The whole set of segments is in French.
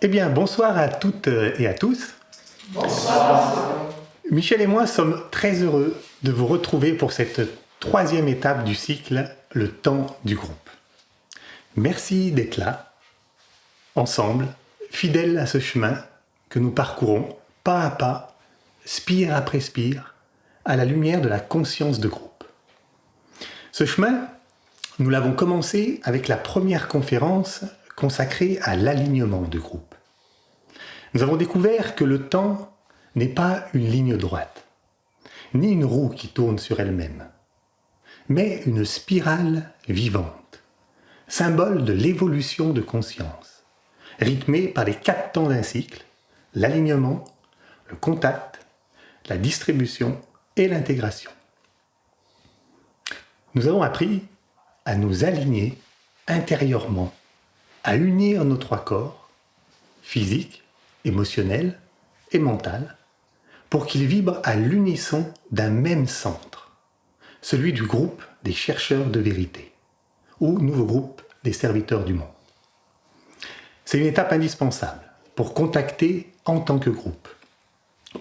Eh bien, bonsoir à toutes et à tous. Bonsoir. Michel et moi sommes très heureux de vous retrouver pour cette troisième étape du cycle, le temps du groupe. Merci d'être là, ensemble, fidèles à ce chemin que nous parcourons pas à pas, spire après spire, à la lumière de la conscience de groupe. Ce chemin, nous l'avons commencé avec la première conférence consacrée à l'alignement de groupe. Nous avons découvert que le temps n'est pas une ligne droite, ni une roue qui tourne sur elle-même, mais une spirale vivante, symbole de l'évolution de conscience, rythmée par les 4 temps d'un cycle, l'alignement, le contact, la distribution et l'intégration. Nous avons appris à nous aligner intérieurement, à unir nos 3 corps, physique, émotionnel et mental, pour qu'ils vibrent à l'unisson d'un même centre, celui du groupe des chercheurs de vérité, ou nouveau groupe des serviteurs du monde. C'est une étape indispensable pour contacter en tant que groupe,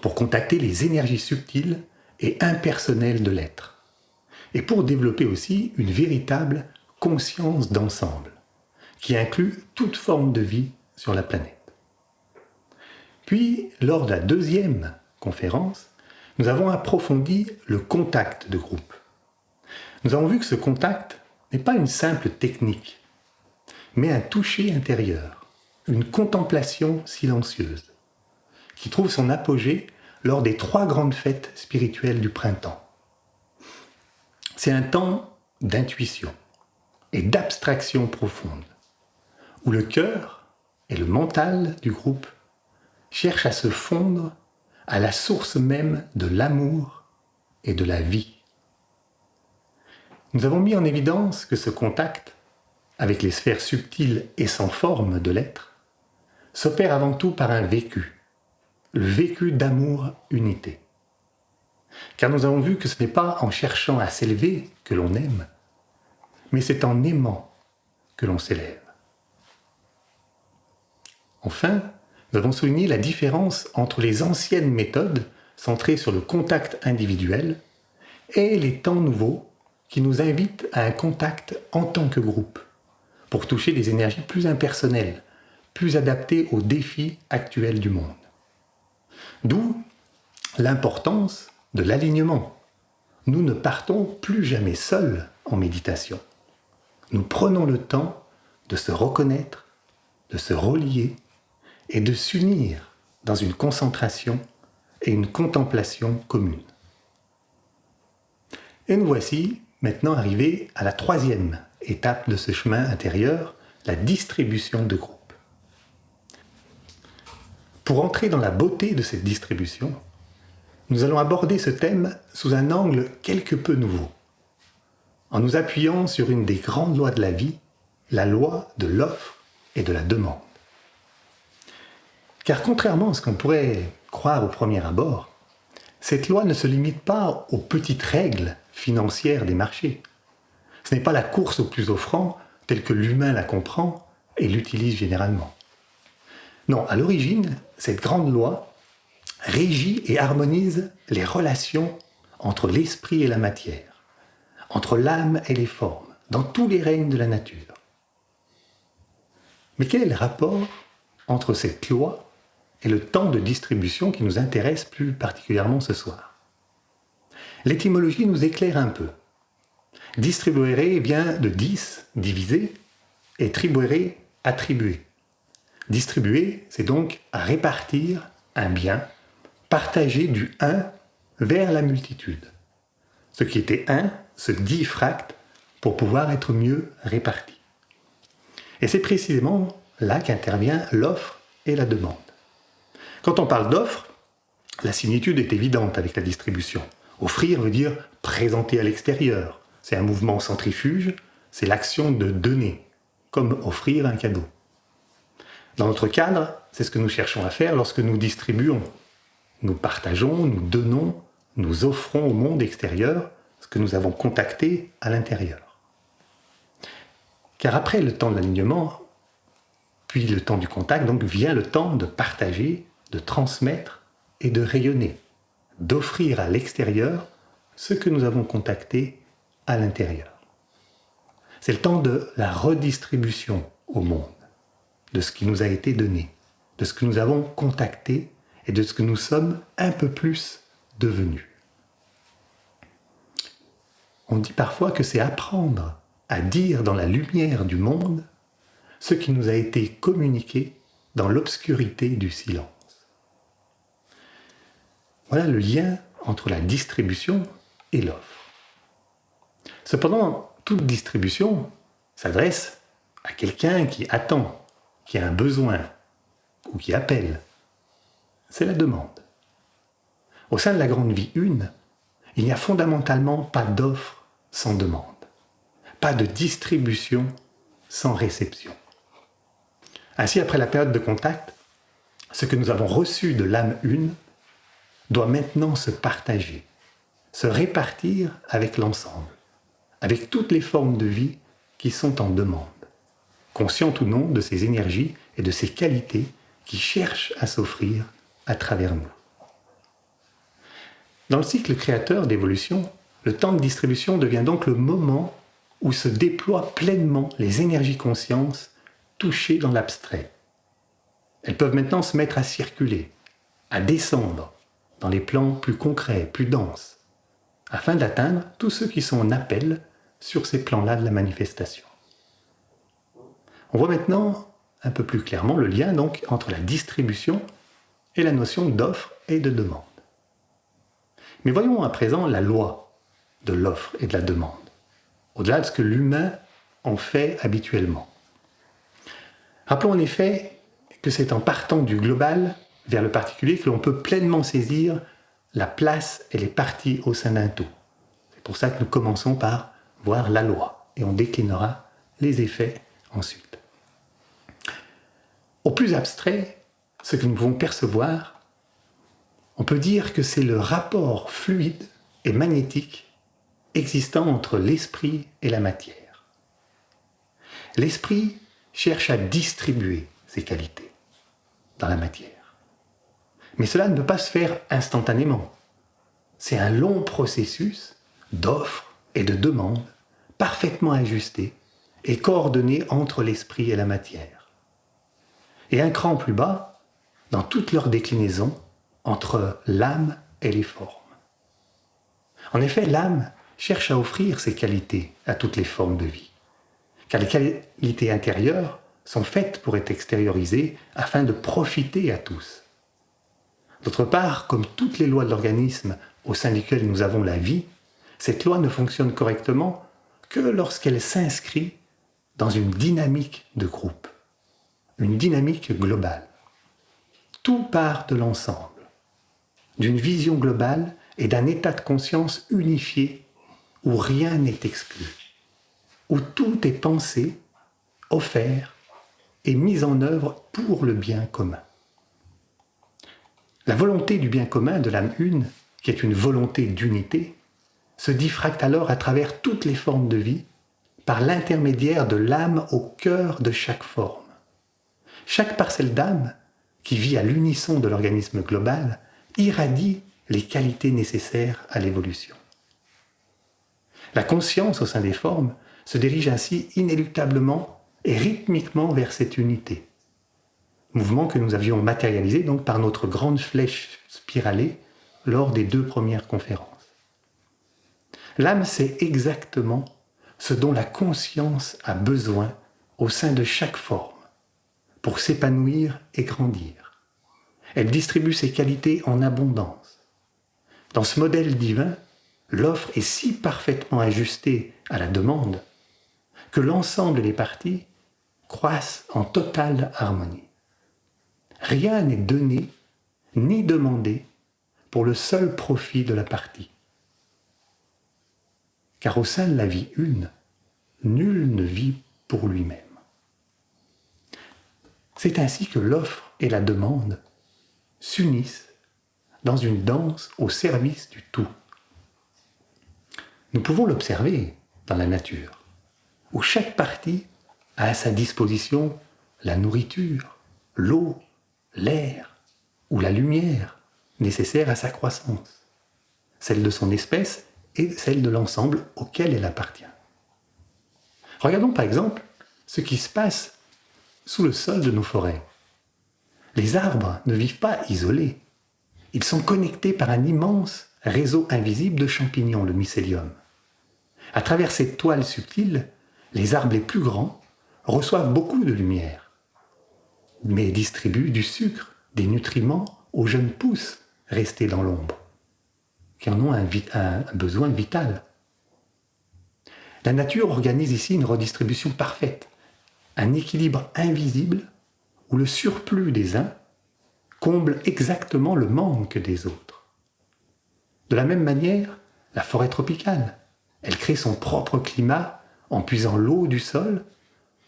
pour contacter les énergies subtiles et impersonnelles de l'être, et pour développer aussi une véritable conscience d'ensemble, qui inclut toute forme de vie sur la planète. Puis, lors de la deuxième conférence, nous avons approfondi le contact de groupe. Nous avons vu que ce contact n'est pas une simple technique, mais un toucher intérieur, une contemplation silencieuse, qui trouve son apogée lors des 3 grandes fêtes spirituelles du printemps. C'est un temps d'intuition et d'abstraction profonde, où le cœur et le mental du groupe cherchent à se fondre à la source même de l'amour et de la vie. Nous avons mis en évidence que ce contact, avec les sphères subtiles et sans forme de l'être, s'opère avant tout par un vécu, le vécu d'amour-unité. Car nous avons vu que ce n'est pas en cherchant à s'élever que l'on aime, mais c'est en aimant que l'on s'élève. Enfin, nous avons souligné la différence entre les anciennes méthodes centrées sur le contact individuel et les temps nouveaux qui nous invitent à un contact en tant que groupe pour toucher des énergies plus impersonnelles, plus adaptées aux défis actuels du monde. D'où l'importance de l'alignement. Nous ne partons plus jamais seuls en méditation. Nous prenons le temps de se reconnaître, de se relier et de s'unir dans une concentration et une contemplation commune. Et nous voici maintenant arrivés à la 3e étape de ce chemin intérieur, la distribution de groupe. Pour entrer dans la beauté de cette distribution, nous allons aborder ce thème sous un angle quelque peu nouveau, en nous appuyant sur une des grandes lois de la vie, la loi de l'offre et de la demande. Car contrairement à ce qu'on pourrait croire au premier abord, cette loi ne se limite pas aux petites règles financières des marchés. Ce n'est pas la course au plus offrant telle que l'humain la comprend et l'utilise généralement. Non, à l'origine, cette grande loi régit et harmonise les relations entre l'esprit et la matière, entre l'âme et les formes, dans tous les règnes de la nature. Mais quel est le rapport entre cette loi et le temps de distribution qui nous intéresse plus particulièrement ce soir? L'étymologie nous éclaire un peu. Distribuere vient de dis, diviser, et tribuere, attribuer. Distribuer, c'est donc répartir un bien, partager du un vers la multitude. Ce qui était un se diffracte pour pouvoir être mieux réparti. Et c'est précisément là qu'intervient l'offre et la demande. Quand on parle d'offre, la similitude est évidente avec la distribution. Offrir veut dire présenter à l'extérieur. C'est un mouvement centrifuge, c'est l'action de donner, comme offrir un cadeau. Dans notre cadre, c'est ce que nous cherchons à faire lorsque nous distribuons. Nous partageons, nous donnons, nous offrons au monde extérieur ce que nous avons contacté à l'intérieur. Car après le temps de l'alignement, Puis le temps du contact, donc vient le temps de partager, de transmettre et de rayonner, d'offrir à l'extérieur ce que nous avons contacté à l'intérieur. C'est le temps de la redistribution au monde, de ce qui nous a été donné, de ce que nous avons contacté et de ce que nous sommes un peu plus devenus. On dit parfois que c'est apprendre à dire dans la lumière du monde ce qui nous a été communiqué dans l'obscurité du silence. Voilà le lien entre la distribution et l'offre. Cependant, toute distribution s'adresse à quelqu'un qui attend, qui a un besoin ou qui appelle. C'est la demande. Au sein de la grande vie une, il n'y a fondamentalement pas d'offre sans demande, pas de distribution sans réception. Ainsi, après la période de contact, ce que nous avons reçu de l'âme une doit maintenant se partager, se répartir avec l'ensemble, avec toutes les formes de vie qui sont en demande, conscientes ou non de ces énergies et de ces qualités qui cherchent à s'offrir à travers nous. Dans le cycle créateur d'évolution, le temps de distribution devient donc le moment où se déploient pleinement les énergies consciences touchées dans l'abstrait. Elles peuvent maintenant se mettre à circuler, à descendre dans les plans plus concrets, plus denses, afin d'atteindre tous ceux qui sont en appel sur ces plans-là de la manifestation. On voit maintenant un peu plus clairement le lien donc entre la distribution et la notion d'offre et de demande. Mais voyons à présent la loi de l'offre et de la demande, au-delà de ce que l'humain en fait habituellement. Rappelons en effet que c'est en partant du global vers le particulier que l'on peut pleinement saisir la place et les parties au sein d'un tout. C'est pour ça que nous commençons par voir la loi et on déclinera les effets ensuite. Au plus abstrait, ce que nous pouvons percevoir, on peut dire que c'est le rapport fluide et magnétique existant entre l'esprit et la matière. L'esprit cherche à distribuer ses qualités dans la matière. Mais cela ne peut pas se faire instantanément. C'est un long processus d'offre et de demande parfaitement ajusté et coordonné entre l'esprit et la matière. Et un cran plus bas, dans toutes leurs déclinaisons, entre l'âme et les formes. En effet, l'âme cherche à offrir ses qualités à toutes les formes de vie, car les qualités intérieures sont faites pour être extériorisées afin de profiter à tous. D'autre part, comme toutes les lois de l'organisme au sein duquel nous avons la vie, cette loi ne fonctionne correctement que lorsqu'elle s'inscrit dans une dynamique de groupe, une dynamique globale. Tout part de l'ensemble, d'une vision globale et d'un état de conscience unifié où rien n'est exclu, où tout est pensé, offert et mis en œuvre pour le bien commun. La volonté du bien commun de l'âme une, qui est une volonté d'unité, se diffracte alors à travers toutes les formes de vie par l'intermédiaire de l'âme au cœur de chaque forme. Chaque parcelle d'âme, qui vit à l'unisson de l'organisme global, irradie les qualités nécessaires à l'évolution. La conscience au sein des formes se dirige ainsi inéluctablement et rythmiquement vers cette unité. Mouvement que nous avions matérialisé donc par notre grande flèche spiralée lors des 2 premières conférences. L'âme sait exactement ce dont la conscience a besoin au sein de chaque forme pour s'épanouir et grandir. Elle distribue ses qualités en abondance. Dans ce modèle divin, l'offre est si parfaitement ajustée à la demande que l'ensemble des parties croissent en totale harmonie. Rien n'est donné ni demandé pour le seul profit de la partie. Car au sein de la vie une, nul ne vit pour lui-même. C'est ainsi que l'offre et la demande s'unissent dans une danse au service du tout. Nous pouvons l'observer dans la nature, où chaque partie a à sa disposition la nourriture, l'eau, l'air ou la lumière nécessaires à sa croissance, celle de son espèce et celle de l'ensemble auquel elle appartient. Regardons par exemple ce qui se passe sous le sol de nos forêts. Les arbres ne vivent pas isolés. Ils sont connectés par un immense réseau invisible de champignons, le mycélium. À travers cette toile subtile, les arbres les plus grands reçoivent beaucoup de lumière, mais distribuent du sucre, des nutriments aux jeunes pousses restées dans l'ombre, qui en ont un besoin vital. La nature organise ici une redistribution parfaite, un équilibre invisible où le surplus des uns comble exactement le manque des autres. De la même manière, la forêt tropicale, elle crée son propre climat en puisant l'eau du sol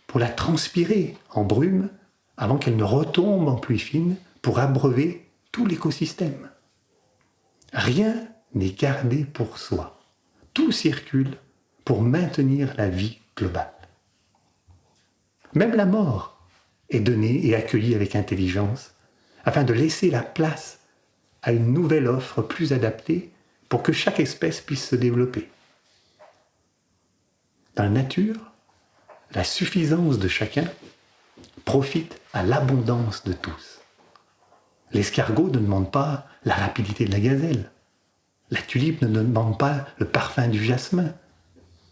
pour la transpirer en brume avant qu'elle ne retombe en pluie fine pour abreuver tout l'écosystème. Rien n'est gardé pour soi. Tout circule pour maintenir la vie globale. Même la mort est donnée et accueillie avec intelligence afin de laisser la place à une nouvelle offre plus adaptée pour que chaque espèce puisse se développer. Dans la nature, la suffisance de chacun profite à l'abondance de tous. L'escargot ne demande pas la rapidité de la gazelle. La tulipe ne demande pas le parfum du jasmin.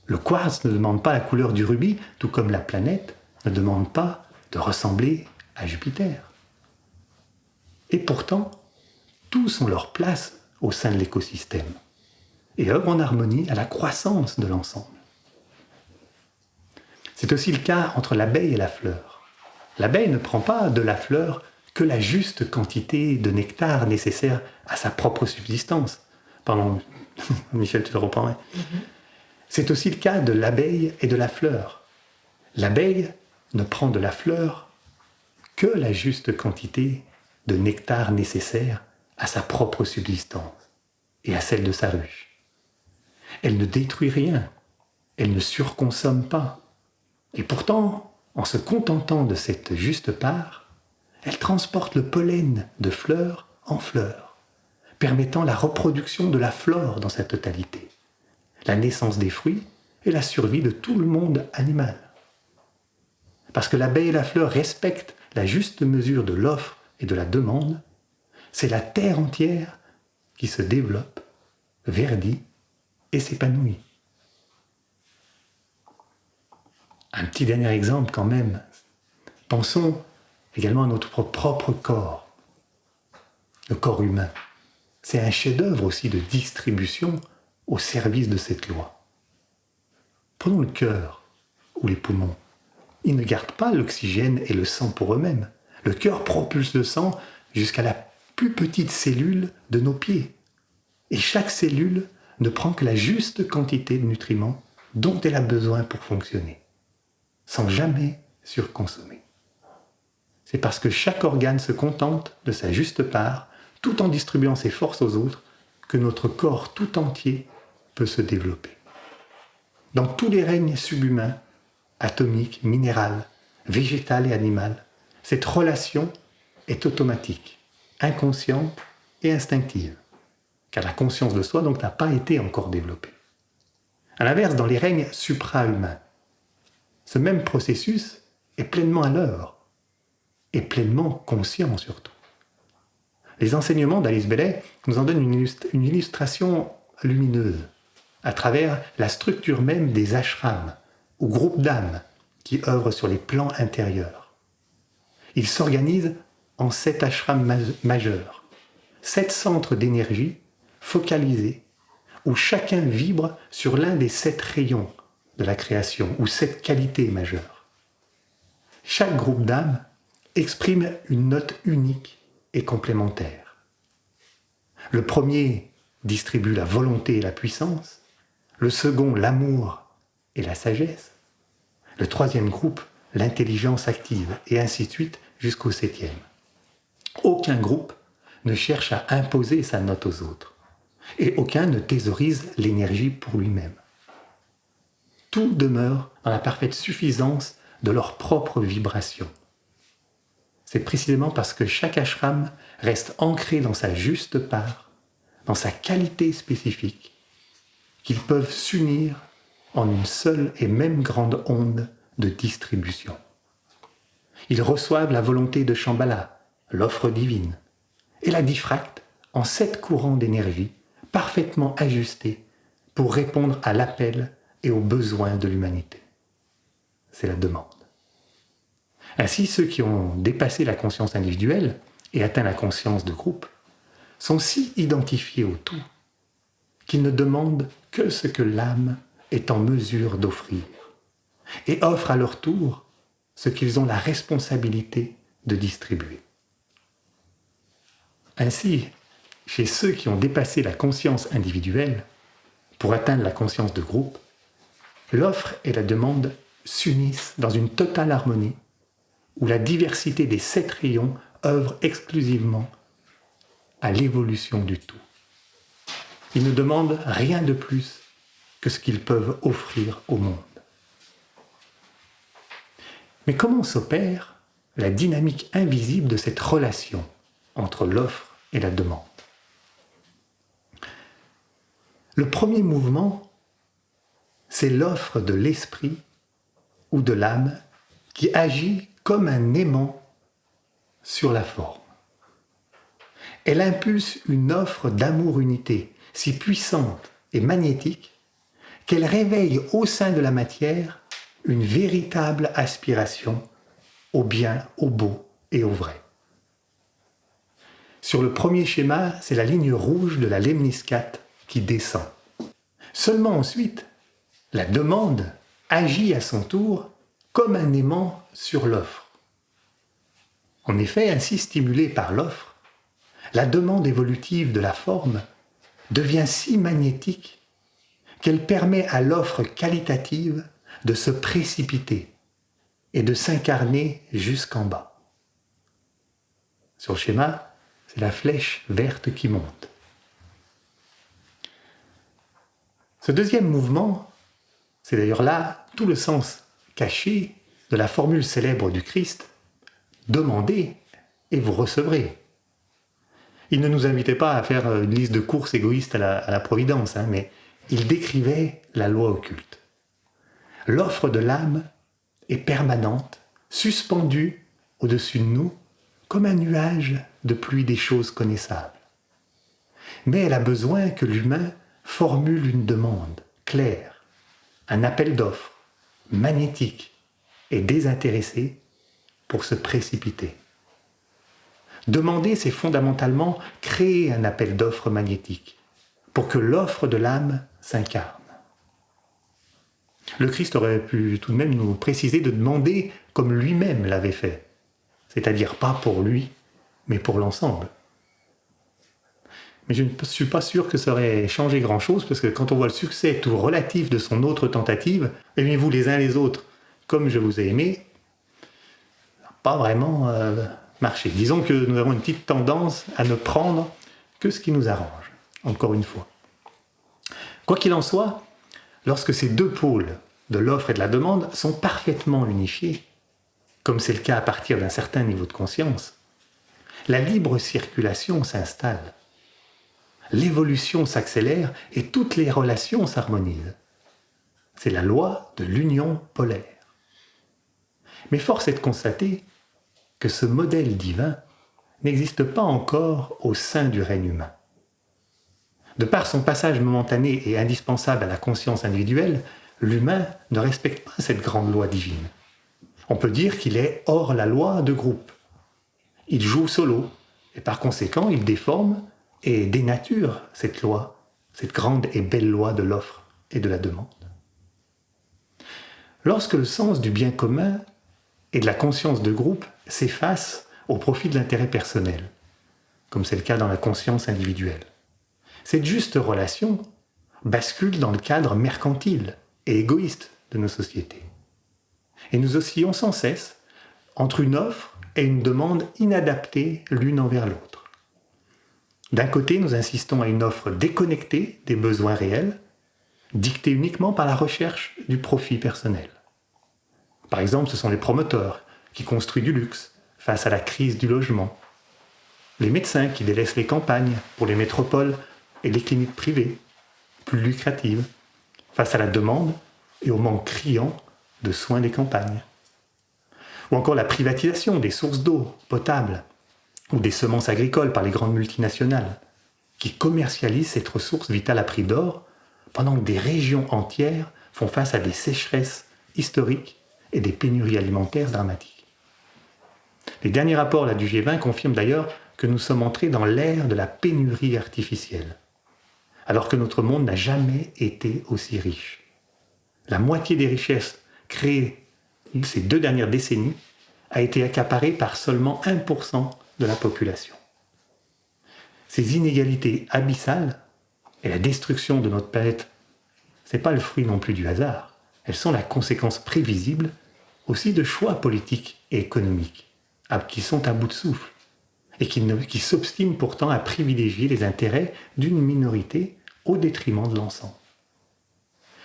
Le quartz ne demande pas la couleur du rubis, tout comme la planète ne demande pas de ressembler à Jupiter. Et pourtant, tous ont leur place au sein de l'écosystème et œuvrent en harmonie à la croissance de l'ensemble. C'est aussi le cas entre l'abeille et la fleur. L'abeille ne prend pas de la fleur que la juste quantité de nectar nécessaire à sa propre subsistance. Pardon, Michel, tu te reprends. Ouais. C'est aussi le cas de l'abeille et de la fleur. L'abeille ne prend de la fleur que la juste quantité de nectar nécessaire à sa propre subsistance et à celle de sa ruche. Elle ne détruit rien, elle ne surconsomme pas. Et pourtant, en se contentant de cette juste part, elle transporte le pollen de fleur en fleur, permettant la reproduction de la flore dans sa totalité, la naissance des fruits et la survie de tout le monde animal. Parce que l'abeille et la fleur respectent la juste mesure de l'offre et de la demande, c'est la terre entière qui se développe, verdit et s'épanouit. Un petit dernier exemple quand même. Pensons également à notre propre corps, le corps humain. C'est un chef-d'œuvre aussi de distribution au service de cette loi. Prenons le cœur ou les poumons. Ils ne gardent pas l'oxygène et le sang pour eux-mêmes. Le cœur propulse le sang jusqu'à la plus petite cellule de nos pieds. Et chaque cellule ne prend que la juste quantité de nutriments dont elle a besoin pour fonctionner, sans jamais surconsommer. C'est parce que chaque organe se contente de sa juste part, tout en distribuant ses forces aux autres, que notre corps tout entier peut se développer. Dans tous les règnes subhumains, atomique, minéral, végétal et animal, cette relation est automatique, inconsciente et instinctive, car la conscience de soi donc n'a pas été encore développée. À l'inverse, dans les règnes supra-humains, ce même processus est pleinement à l'œuvre, et pleinement conscient surtout. Les enseignements d'Alice Bailey nous en donnent une illustration lumineuse à travers la structure même des ashrams, ou groupes d'âmes qui œuvrent sur les plans intérieurs. Ils s'organisent en 7 ashrams majeurs, 7 centres d'énergie focalisés, où chacun vibre sur l'un des 7 rayons de la création, ou 7 qualités majeures. Chaque groupe d'âmes exprime une note unique et complémentaire. Le premier distribue la volonté et la puissance, le second l'amour et la sagesse, le troisième groupe l'intelligence active, et ainsi de suite jusqu'au 7e. Aucun groupe ne cherche à imposer sa note aux autres, et aucun ne thésaurise l'énergie pour lui-même. Tout demeure dans la parfaite suffisance de leur propre vibration, c'est précisément parce que chaque ashram reste ancré dans sa juste part, dans sa qualité spécifique, qu'ils peuvent s'unir en une seule et même grande onde de distribution. Ils reçoivent la volonté de Shambhala, l'offre divine, et la diffractent en 7 courants d'énergie parfaitement ajustés pour répondre à l'appel et aux besoins de l'humanité. C'est la demande. Ainsi, ceux qui ont dépassé la conscience individuelle et atteint la conscience de groupe sont si identifiés au tout qu'ils ne demandent que ce que l'âme est en mesure d'offrir et offrent à leur tour ce qu'ils ont la responsabilité de distribuer. Ainsi, chez ceux qui ont dépassé la conscience individuelle pour atteindre la conscience de groupe, l'offre et la demande s'unissent dans une totale harmonie où la diversité des 7 rayons œuvre exclusivement à l'évolution du tout. Ils ne demandent rien de plus que ce qu'ils peuvent offrir au monde. Mais comment s'opère la dynamique invisible de cette relation entre l'offre et la demande? Le premier mouvement, c'est l'offre de l'esprit ou de l'âme qui agit comme un aimant sur la forme. Elle impulse une offre d'amour-unité si puissante et magnétique qu'elle réveille au sein de la matière une véritable aspiration au bien, au beau et au vrai. Sur le premier schéma, c'est la ligne rouge de la lemniscate qui descend. Seulement ensuite, la demande agit à son tour comme un aimant sur l'offre. En effet, ainsi stimulée par l'offre, la demande évolutive de la forme devient si magnétique qu'elle permet à l'offre qualitative de se précipiter et de s'incarner jusqu'en bas. Sur le schéma, c'est la flèche verte qui monte. Ce deuxième mouvement, c'est d'ailleurs là tout le sens caché de la formule célèbre du Christ « Demandez et vous recevrez ». Il ne nous invitait pas à faire une liste de courses égoïstes à la Providence, mais il décrivait la loi occulte. L'offre de l'âme est permanente, suspendue au-dessus de nous, comme un nuage de pluie des choses connaissables. Mais elle a besoin que l'humain formule une demande claire, un appel d'offres, magnétique et désintéressé pour se précipiter. Demander, c'est fondamentalement créer un appel d'offres magnétique pour que l'offre de l'âme s'incarne. Le Christ aurait pu tout de même nous préciser de demander comme lui-même l'avait fait, c'est-à-dire pas pour lui, mais pour l'ensemble. Mais je ne suis pas sûr que ça aurait changé grand-chose, parce que quand on voit le succès tout relatif de son autre tentative, aimez-vous les uns les autres comme je vous ai aimé, ça n'a pas vraiment marché. Disons que nous avons une petite tendance à ne prendre que ce qui nous arrange, encore une fois. Quoi qu'il en soit, lorsque ces 2 pôles de l'offre et de la demande sont parfaitement unifiés, comme c'est le cas à partir d'un certain niveau de conscience, la libre circulation s'installe. L'évolution s'accélère et toutes les relations s'harmonisent. C'est la loi de l'union polaire. Mais force est de constater que ce modèle divin n'existe pas encore au sein du règne humain. De par son passage momentané et indispensable à la conscience individuelle, l'humain ne respecte pas cette grande loi divine. On peut dire qu'il est hors la loi de groupe. Il joue solo, et par conséquent, il déforme et dénature cette loi, cette grande et belle loi de l'offre et de la demande. Lorsque le sens du bien commun et de la conscience de groupe s'efface au profit de l'intérêt personnel, comme c'est le cas dans la conscience individuelle, cette juste relation bascule dans le cadre mercantile et égoïste de nos sociétés. Et nous oscillons sans cesse entre une offre et une demande inadaptées l'une envers l'autre. D'un côté, nous insistons à une offre déconnectée des besoins réels, dictée uniquement par la recherche du profit personnel. Par exemple, ce sont les promoteurs qui construisent du luxe, face à la crise du logement, les médecins qui délaissent les campagnes pour les métropoles et les cliniques privées, plus lucratives, face à la demande et au manque criant de soins des campagnes. Ou encore la privatisation des sources d'eau potable ou des semences agricoles par les grandes multinationales, qui commercialisent cette ressource vitale à prix d'or, pendant que des régions entières font face à des sécheresses historiques et des pénuries alimentaires dramatiques. Les derniers rapports du G20 confirment d'ailleurs que nous sommes entrés dans l'ère de la pénurie artificielle, alors que notre monde n'a jamais été aussi riche. La moitié des richesses créées ces 2 dernières décennies a été accaparée par seulement 1% de la population. Ces inégalités abyssales et la destruction de notre planète, ce n'est pas le fruit non plus du hasard. Elles sont la conséquence prévisible aussi de choix politiques et économiques qui sont à bout de souffle et qui s'obstinent pourtant à privilégier les intérêts d'une minorité au détriment de l'ensemble.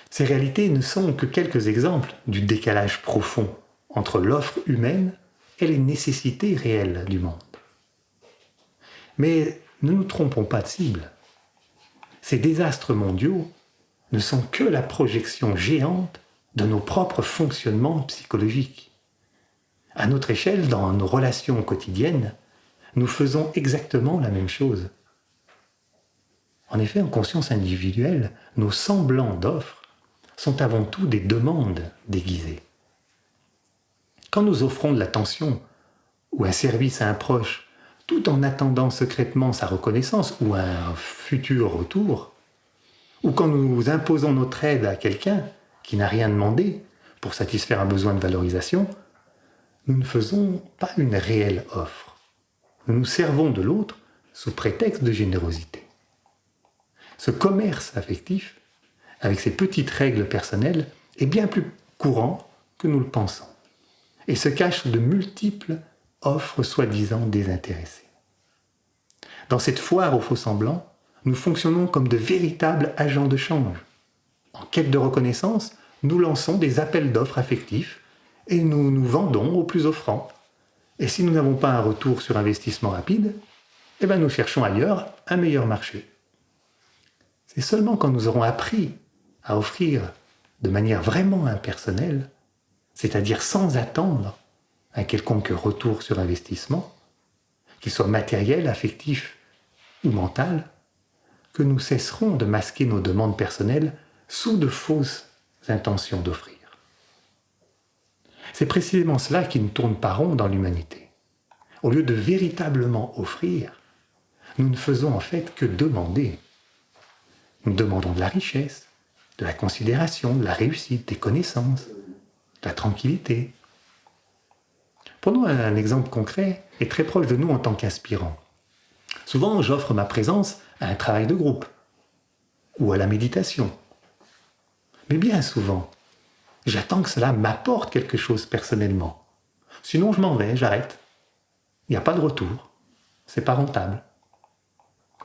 Ces réalités ne sont que quelques exemples du décalage profond entre l'offre humaine et les nécessités réelles du monde. Mais ne nous trompons pas de cible. Ces désastres mondiaux ne sont que la projection géante de nos propres fonctionnements psychologiques. À notre échelle, dans nos relations quotidiennes, nous faisons exactement la même chose. En effet, en conscience individuelle, nos semblants d'offres sont avant tout des demandes déguisées. Quand nous offrons de l'attention ou un service à un proche, tout en attendant secrètement sa reconnaissance ou un futur retour, ou quand nous imposons notre aide à quelqu'un qui n'a rien demandé pour satisfaire un besoin de valorisation, nous ne faisons pas une réelle offre. Nous nous servons de l'autre sous prétexte de générosité. Ce commerce affectif, avec ses petites règles personnelles, est bien plus courant que nous le pensons et se cache de multiples offres soi-disant désintéressées. Dans cette foire aux faux-semblants, nous fonctionnons comme de véritables agents de change. En quête de reconnaissance, nous lançons des appels d'offres affectifs et nous nous vendons aux plus offrants. Et si nous n'avons pas un retour sur investissement rapide, nous cherchons ailleurs un meilleur marché. C'est seulement quand nous aurons appris à offrir de manière vraiment impersonnelle, c'est-à-dire sans attendre un quelconque retour sur investissement, qu'il soit matériel, affectif ou mental, que nous cesserons de masquer nos demandes personnelles sous de fausses intentions d'offrir. C'est précisément cela qui ne tourne pas rond dans l'humanité. Au lieu de véritablement offrir, nous ne faisons en fait que demander. Nous demandons de la richesse, de la considération, de la réussite, des connaissances, de la tranquillité. Prenons un exemple concret et très proche de nous en tant qu'aspirants. Souvent, j'offre ma présence à un travail de groupe ou à la méditation. Mais bien souvent, j'attends que cela m'apporte quelque chose personnellement. Sinon, je m'en vais, j'arrête. Il n'y a pas de retour. C'est pas rentable.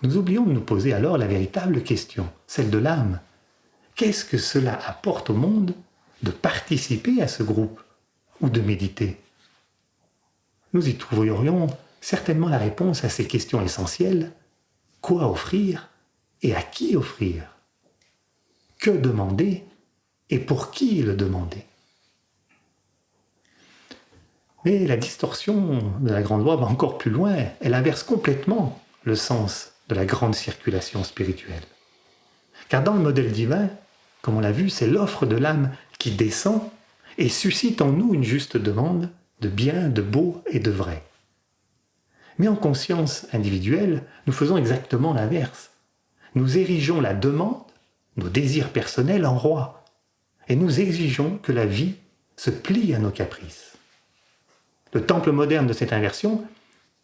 Nous oublions de nous poser alors la véritable question, celle de l'âme. Qu'est-ce que cela apporte au monde de participer à ce groupe ou de méditer? Nous y trouverions certainement la réponse à ces questions essentielles. Quoi offrir et à qui offrir? Que demander et pour qui le demander? Mais la distorsion de la grande loi va encore plus loin. Elle inverse complètement le sens de la grande circulation spirituelle. Car dans le modèle divin, comme on l'a vu, c'est l'offre de l'âme qui descend et suscite en nous une juste demande de bien, de beau et de vrai. Mais en conscience individuelle, nous faisons exactement l'inverse. Nous érigeons la demande, nos désirs personnels en roi, et nous exigeons que la vie se plie à nos caprices. Le temple moderne de cette inversion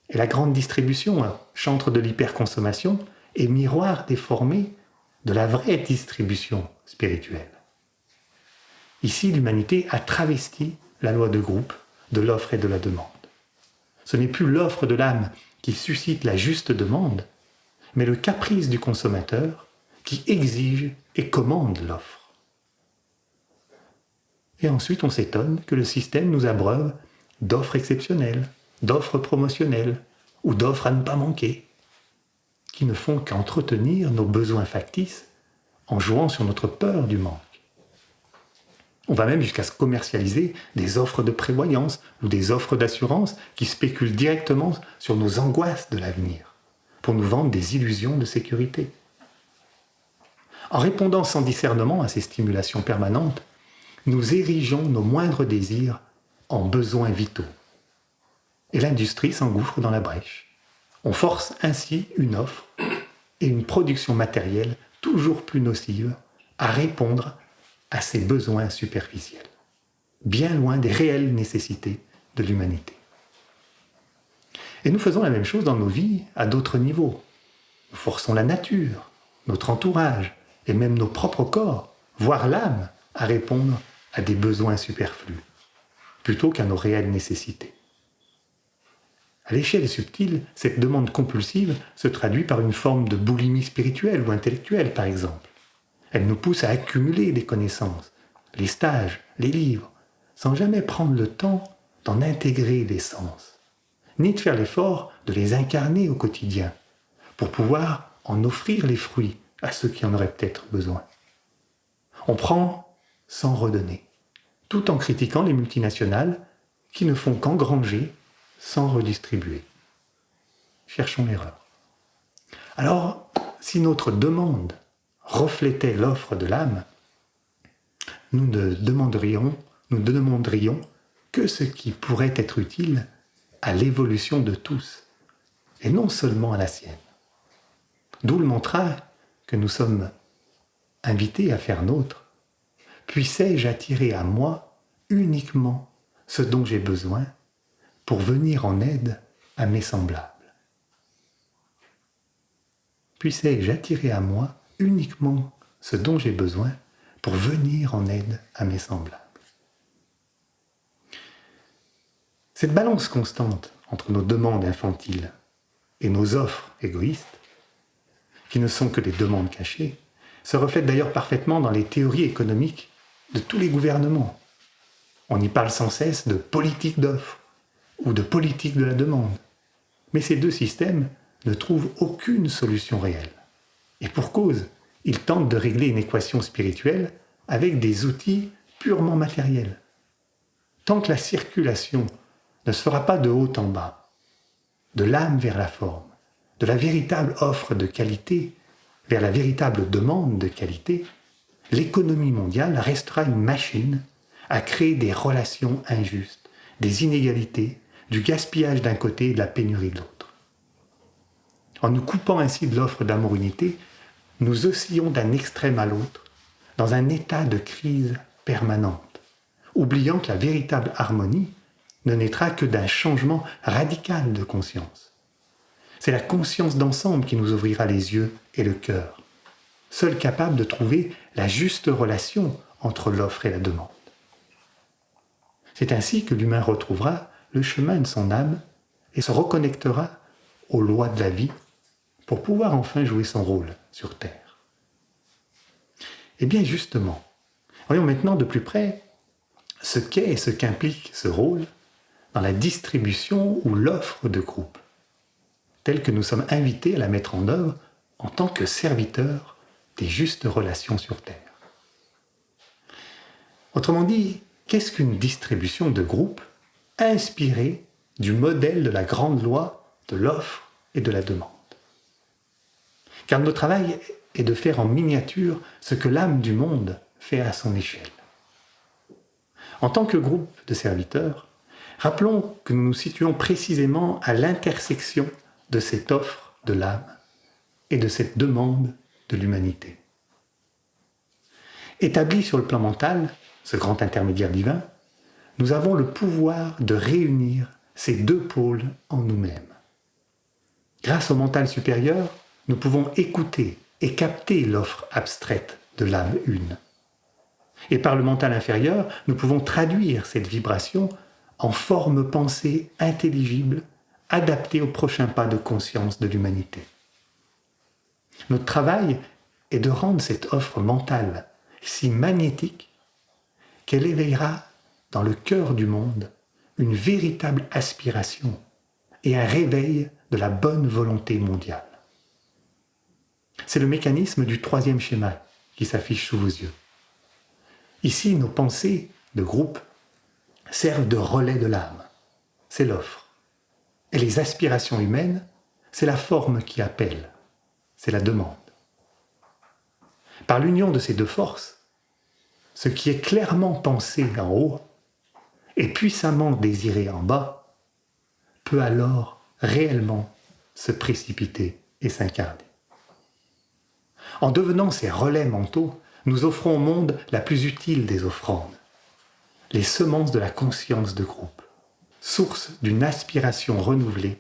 est la grande distribution, chantre de l'hyperconsommation et miroir déformé de la vraie distribution spirituelle. Ici, l'humanité a travesti la loi de groupe, de l'offre et de la demande. Ce n'est plus l'offre de l'âme qui suscite la juste demande, mais le caprice du consommateur qui exige et commande l'offre. Et ensuite, on s'étonne que le système nous abreuve d'offres exceptionnelles, d'offres promotionnelles ou d'offres à ne pas manquer, qui ne font qu'entretenir nos besoins factices en jouant sur notre peur du manque. On va même jusqu'à se commercialiser des offres de prévoyance ou des offres d'assurance qui spéculent directement sur nos angoisses de l'avenir pour nous vendre des illusions de sécurité. En répondant sans discernement à ces stimulations permanentes, nous érigeons nos moindres désirs en besoins vitaux. Et l'industrie s'engouffre dans la brèche. On force ainsi une offre et une production matérielle toujours plus nocive à répondre à ces besoins superficiels, bien loin des réelles nécessités de l'humanité. Et nous faisons la même chose dans nos vies à d'autres niveaux. Nous forçons la nature, notre entourage et même nos propres corps, voire l'âme, à répondre à des besoins superflus, plutôt qu'à nos réelles nécessités. À l'échelle subtile, cette demande compulsive se traduit par une forme de boulimie spirituelle ou intellectuelle, par exemple. Elle nous pousse à accumuler des connaissances, les stages, les livres, sans jamais prendre le temps d'en intégrer l'essence, ni de faire l'effort de les incarner au quotidien, pour pouvoir en offrir les fruits à ceux qui en auraient peut-être besoin. On prend sans redonner, tout en critiquant les multinationales qui ne font qu'engranger sans redistribuer. Cherchons l'erreur. Alors, si notre demande reflétait l'offre de l'âme, nous ne demanderions que ce qui pourrait être utile à l'évolution de tous, et non seulement à la sienne. D'où le mantra que nous sommes invités à faire nôtre. Puissais-je attirer à moi uniquement ce dont j'ai besoin pour venir en aide à mes semblables. Puissais-je attirer à moi uniquement ce dont j'ai besoin pour venir en aide à mes semblables. Cette balance constante entre nos demandes infantiles et nos offres égoïstes, qui ne sont que des demandes cachées, se reflète d'ailleurs parfaitement dans les théories économiques de tous les gouvernements. On y parle sans cesse de politique d'offre ou de politique de la demande. Mais ces deux systèmes ne trouvent aucune solution réelle. Et pour cause, ils tentent de régler une équation spirituelle avec des outils purement matériels. Tant que la circulation ne se fera pas de haut en bas, de l'âme vers la forme, de la véritable offre de qualité vers la véritable demande de qualité, l'économie mondiale restera une machine à créer des relations injustes, des inégalités, du gaspillage d'un côté et de la pénurie de l'autre. En nous coupant ainsi de l'offre d'amour-unité, nous oscillons d'un extrême à l'autre, dans un état de crise permanente, oubliant que la véritable harmonie ne naîtra que d'un changement radical de conscience. C'est la conscience d'ensemble qui nous ouvrira les yeux et le cœur, seule capable de trouver la juste relation entre l'offre et la demande. C'est ainsi que l'humain retrouvera le chemin de son âme et se reconnectera aux lois de la vie pour pouvoir enfin jouer son rôle sur Terre. Et bien justement, voyons maintenant de plus près ce qu'est et ce qu'implique ce rôle dans la distribution ou l'offre de groupe, telle que nous sommes invités à la mettre en œuvre en tant que serviteurs des justes relations sur Terre. Autrement dit, qu'est-ce qu'une distribution de groupe inspirée du modèle de la grande loi de l'offre et de la demande? Car notre travail est de faire en miniature ce que l'âme du monde fait à son échelle. En tant que groupe de serviteurs, rappelons que nous nous situons précisément à l'intersection de cette offre de l'âme et de cette demande de l'humanité. Établi sur le plan mental, ce grand intermédiaire divin, nous avons le pouvoir de réunir ces deux pôles en nous-mêmes. Grâce au mental supérieur, nous pouvons écouter et capter l'offre abstraite de l'âme une. Et par le mental inférieur, nous pouvons traduire cette vibration en forme pensée intelligible, adaptée au prochain pas de conscience de l'humanité. Notre travail est de rendre cette offre mentale si magnétique qu'elle éveillera dans le cœur du monde une véritable aspiration et un réveil de la bonne volonté mondiale. C'est le mécanisme du troisième schéma qui s'affiche sous vos yeux. Ici, nos pensées de groupe servent de relais de l'âme. C'est l'offre. Et les aspirations humaines, c'est la forme qui appelle. C'est la demande. Par l'union de ces deux forces, ce qui est clairement pensé en haut et puissamment désiré en bas peut alors réellement se précipiter et s'incarner. En devenant ces relais mentaux, nous offrons au monde la plus utile des offrandes, les semences de la conscience de groupe, source d'une aspiration renouvelée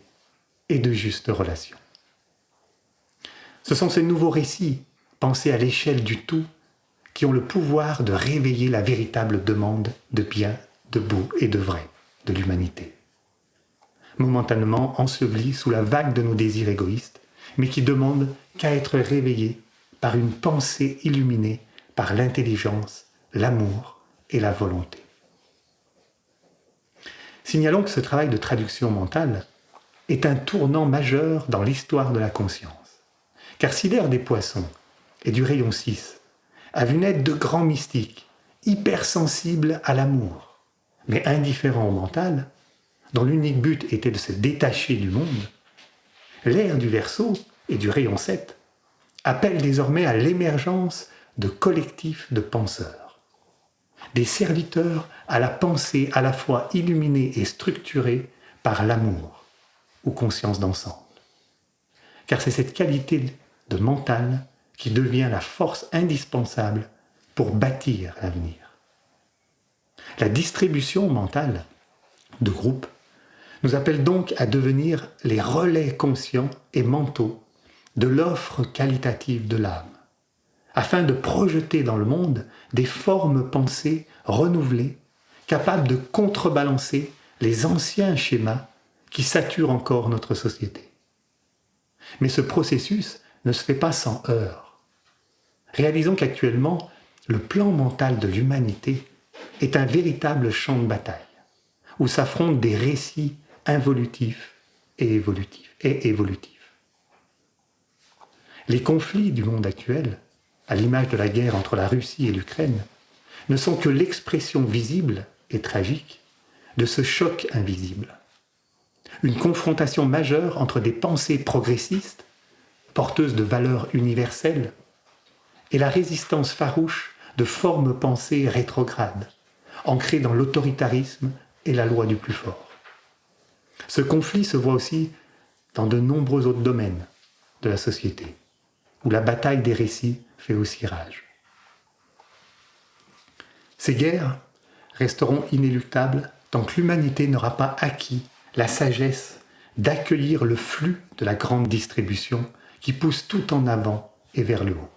et de justes relations. Ce sont ces nouveaux récits, pensés à l'échelle du tout, qui ont le pouvoir de réveiller la véritable demande de bien, de beau et de vrai de l'humanité. Momentanément ensevelie sous la vague de nos désirs égoïstes, mais qui demande qu'à être réveillée par une pensée illuminée par l'intelligence, l'amour et la volonté. Signalons que ce travail de traduction mentale est un tournant majeur dans l'histoire de la conscience. Car si l'ère des poissons et du rayon 6 a vu naître de grands mystiques, hypersensibles à l'amour, mais indifférents au mental, dont l'unique but était de se détacher du monde, l'ère du Verseau et du rayon 7 appelle désormais à l'émergence de collectifs de penseurs, des serviteurs à la pensée à la fois illuminée et structurée par l'amour ou conscience d'ensemble. Car c'est cette qualité de mental qui devient la force indispensable pour bâtir l'avenir. La distribution mentale de groupe nous appelle donc à devenir les relais conscients et mentaux de l'offre qualitative de l'âme, afin de projeter dans le monde des formes pensées renouvelées, capables de contrebalancer les anciens schémas qui saturent encore notre société. Mais ce processus ne se fait pas sans heurts. Réalisons qu'actuellement, le plan mental de l'humanité est un véritable champ de bataille, où s'affrontent des récits involutifs et évolutifs. Les conflits du monde actuel, à l'image de la guerre entre la Russie et l'Ukraine, ne sont que l'expression visible et tragique de ce choc invisible. Une confrontation majeure entre des pensées progressistes, porteuses de valeurs universelles, et la résistance farouche de formes pensées rétrogrades, ancrées dans l'autoritarisme et la loi du plus fort. Ce conflit se voit aussi dans de nombreux autres domaines de la société, où la bataille des récits fait aussi rage. Ces guerres resteront inéluctables tant que l'humanité n'aura pas acquis la sagesse d'accueillir le flux de la grande distribution qui pousse tout en avant et vers le haut,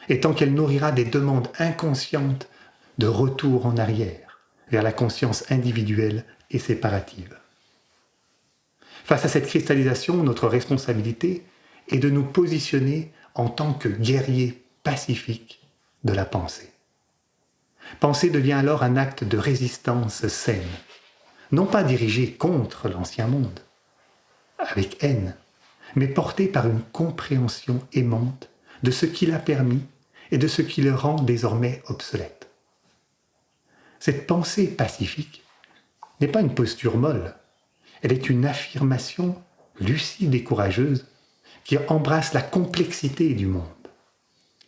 et tant qu'elle nourrira des demandes inconscientes de retour en arrière vers la conscience individuelle et séparative. Face à cette cristallisation, notre responsabilité est de nous positionner en tant que guerriers pacifiques de la pensée. Penser devient alors un acte de résistance saine, non pas dirigé contre l'ancien monde, avec haine, mais porté par une compréhension aimante de ce qui l'a permis et de ce qui le rend désormais obsolète. Cette pensée pacifique n'est pas une posture molle, elle est une affirmation lucide et courageuse qui embrasse la complexité du monde,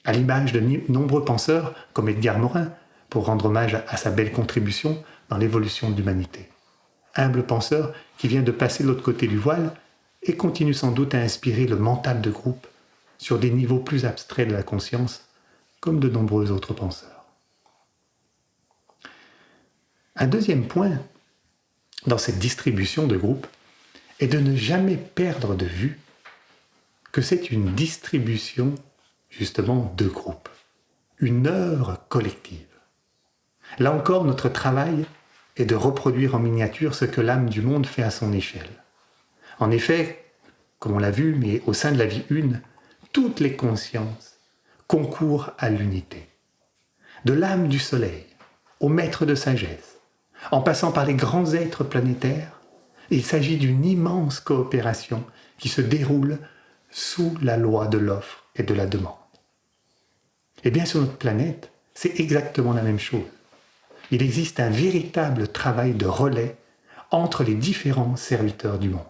à l'image de nombreux penseurs comme Edgar Morin, pour rendre hommage à sa belle contribution dans l'évolution de l'humanité. Humble penseur qui vient de passer de l'autre côté du voile et continue sans doute à inspirer le mental de groupe sur des niveaux plus abstraits de la conscience, comme de nombreux autres penseurs. Un deuxième point dans cette distribution de groupe est de ne jamais perdre de vue que c'est une distribution justement de groupe, une œuvre collective. Là encore, notre travail est de reproduire en miniature ce que l'âme du monde fait à son échelle. En effet, comme on l'a vu, mais au sein de la vie une, toutes les consciences concourent à l'unité. De l'âme du soleil au maître de sagesse, en passant par les grands êtres planétaires, Et il s'agit d'une immense coopération qui se déroule sous la loi de l'offre et de la demande. Et bien sur notre planète, c'est exactement la même chose. Il existe un véritable travail de relais entre les différents serviteurs du monde.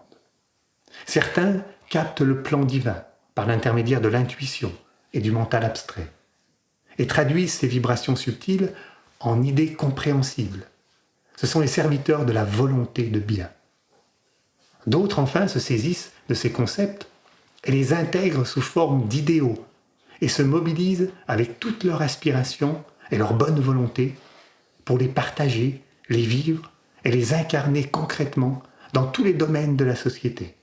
Certains captent le plan divin par l'intermédiaire de l'intuition et du mental abstrait, et traduisent ces vibrations subtiles en idées compréhensibles. Ce sont les serviteurs de la volonté de bien. D'autres, enfin, se saisissent de ces concepts et les intègrent sous forme d'idéaux et se mobilisent avec toute leur aspiration et leur bonne volonté pour les partager, les vivre et les incarner concrètement dans tous les domaines de la société.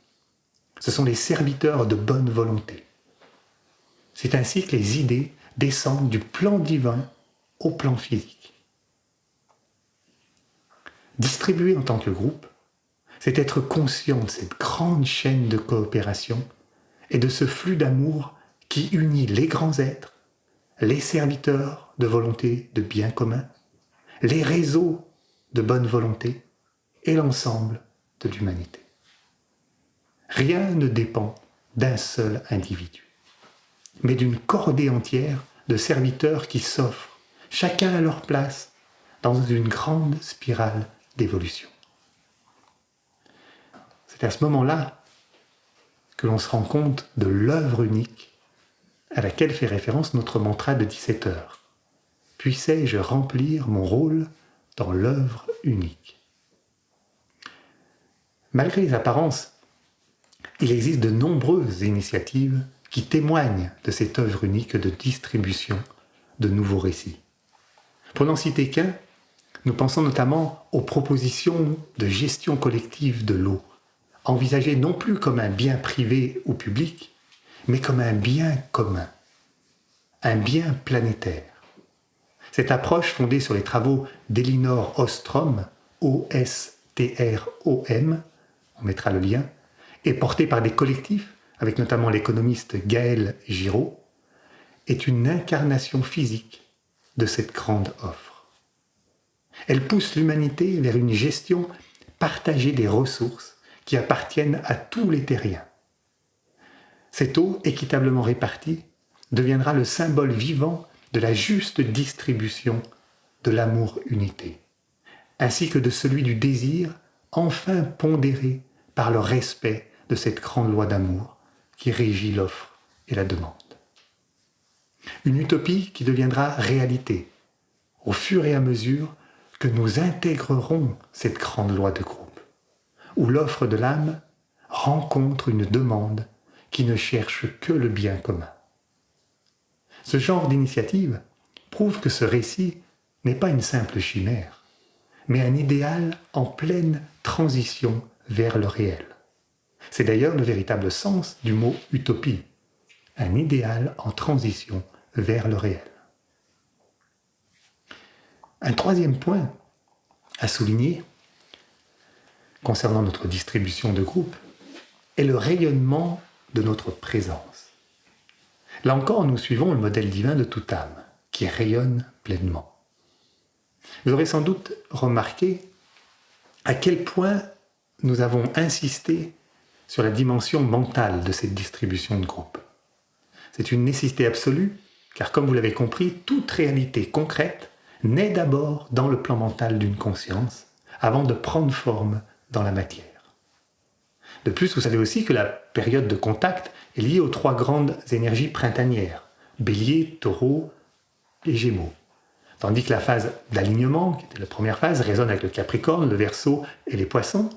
Ce sont les serviteurs de bonne volonté. C'est ainsi que les idées descendent du plan divin au plan physique. Distribuer en tant que groupe, c'est être conscient de cette grande chaîne de coopération et de ce flux d'amour qui unit les grands êtres, les serviteurs de volonté de bien commun, les réseaux de bonne volonté et l'ensemble de l'humanité. Rien ne dépend d'un seul individu, mais d'une cordée entière de serviteurs qui s'offrent, chacun à leur place, dans une grande spirale d'évolution. C'est à ce moment-là que l'on se rend compte de l'œuvre unique à laquelle fait référence notre mantra de 17 heures. Puissais-je remplir mon rôle dans l'œuvre unique. Malgré les apparences, il existe de nombreuses initiatives qui témoignent de cette œuvre unique de distribution de nouveaux récits. Pour n'en citer qu'un, nous pensons notamment aux propositions de gestion collective de l'eau, envisagées non plus comme un bien privé ou public, mais comme un bien commun, un bien planétaire. Cette approche fondée sur les travaux d'Elinor Ostrom, O-S-T-R-O-M, on mettra le lien, et portée par des collectifs, avec notamment l'économiste Gaël Giraud, est une incarnation physique de cette grande offre. Elle pousse l'humanité vers une gestion partagée des ressources qui appartiennent à tous les terriens. Cette eau équitablement répartie deviendra le symbole vivant de la juste distribution de l'amour-unité, ainsi que de celui du désir enfin pondéré par le respect de cette grande loi d'amour qui régit l'offre et la demande. Une utopie qui deviendra réalité au fur et à mesure que nous intégrerons cette grande loi de groupe, où l'offre de l'âme rencontre une demande qui ne cherche que le bien commun. Ce genre d'initiative prouve que ce récit n'est pas une simple chimère, mais un idéal en pleine transition vers le réel. C'est d'ailleurs le véritable sens du mot utopie, un idéal en transition vers le réel. Un troisième point à souligner concernant notre distribution de groupe est le rayonnement de notre présence. Là encore, nous suivons le modèle divin de toute âme, qui rayonne pleinement. Vous aurez sans doute remarqué à quel point nous avons insisté sur la dimension mentale de cette distribution de groupe. C'est une nécessité absolue, car comme vous l'avez compris, toute réalité concrète naît d'abord dans le plan mental d'une conscience, avant de prendre forme dans la matière. De plus, vous savez aussi que la période de contact est liée aux trois grandes énergies printanières, Bélier, Taureau et Gémeaux. Tandis que la phase d'alignement, qui était la première phase, résonne avec le Capricorne, le Verseau et les Poissons.